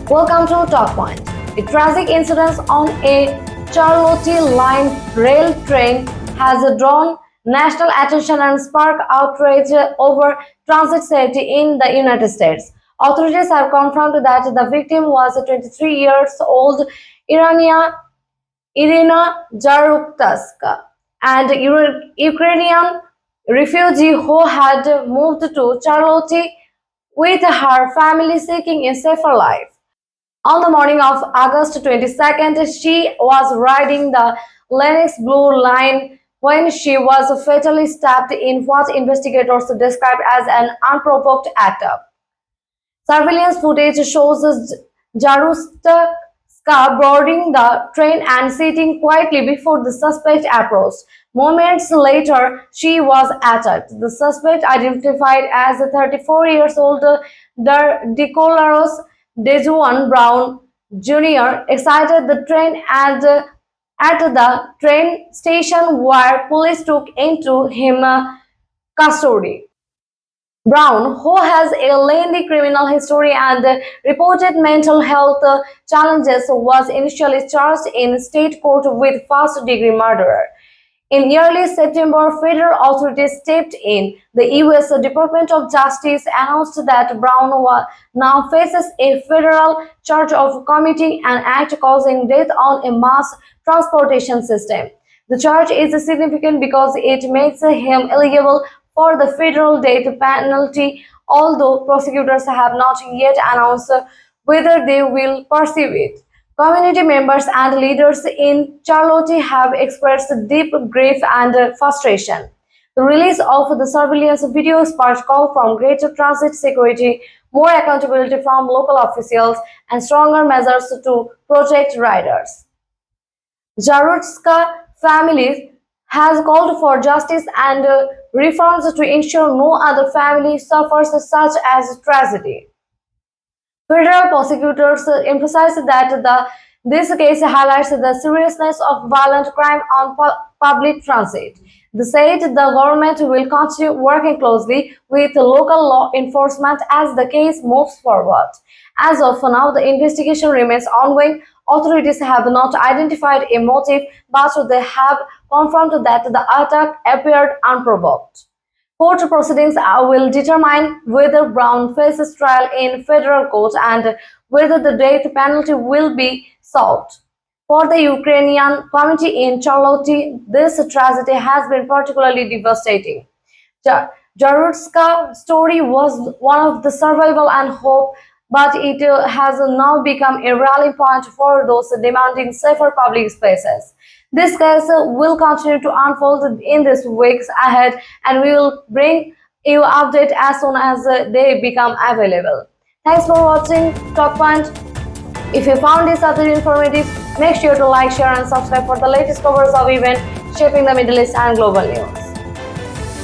Welcome to Talkpoint. A tragic incident on a Charlotte line rail train has drawn national attention and sparked outrage over transit safety in the United States. Authorities have confirmed that the victim was 23 years old Iryna Zarutska, and Ukrainian refugee who had moved to Charlotte with her family seeking a safer life. On the morning of August 22nd, she was riding the Lynx Blue Line when she was fatally stabbed in what investigators described as an unprovoked act. Surveillance footage shows Zarutska boarding the train and sitting quietly before the suspect approached. Moments later, she was attacked. The suspect, identified as 34 years old Decarlos Brown Jr., exited the train at the train station where police took into him custody. Brown, who has a lengthy criminal history and reported mental health challenges, was initially charged in state court with first-degree murder. In early September, federal authorities stepped in. The U.S. Department of Justice announced that Brown now faces a federal charge of committing an act causing death on a mass transportation system. The charge is significant because it makes him eligible for the federal death penalty, although prosecutors have not yet announced whether they will pursue it. Community members and leaders in Charlotte have expressed deep grief and frustration. The release of the surveillance video sparked call from greater transit security, more accountability from local officials, and stronger measures to protect riders. Zarutska family has called for justice and reforms to ensure no other family suffers such as tragedy. Federal prosecutors emphasized that this case highlights the seriousness of violent crime on public transit. They said the government will continue working closely with local law enforcement as the case moves forward. As of now, the investigation remains ongoing. Authorities have not identified a motive, but they have confirmed that the attack appeared unprovoked. Court proceedings will determine whether Brown faces trial in federal court and whether the death penalty will be sought. For the Ukrainian community in Charlotte, this tragedy has been particularly devastating. Zarutska's story was one of the survival and hope, but it has now become a rallying point for those demanding safer public spaces. This case will continue to unfold in these weeks ahead, and we will bring you updates as soon as they become available. Thanks for watching Talkpoint. If you found this update informative, make sure to like, share and subscribe for the latest coverage of events shaping the Middle East and global news.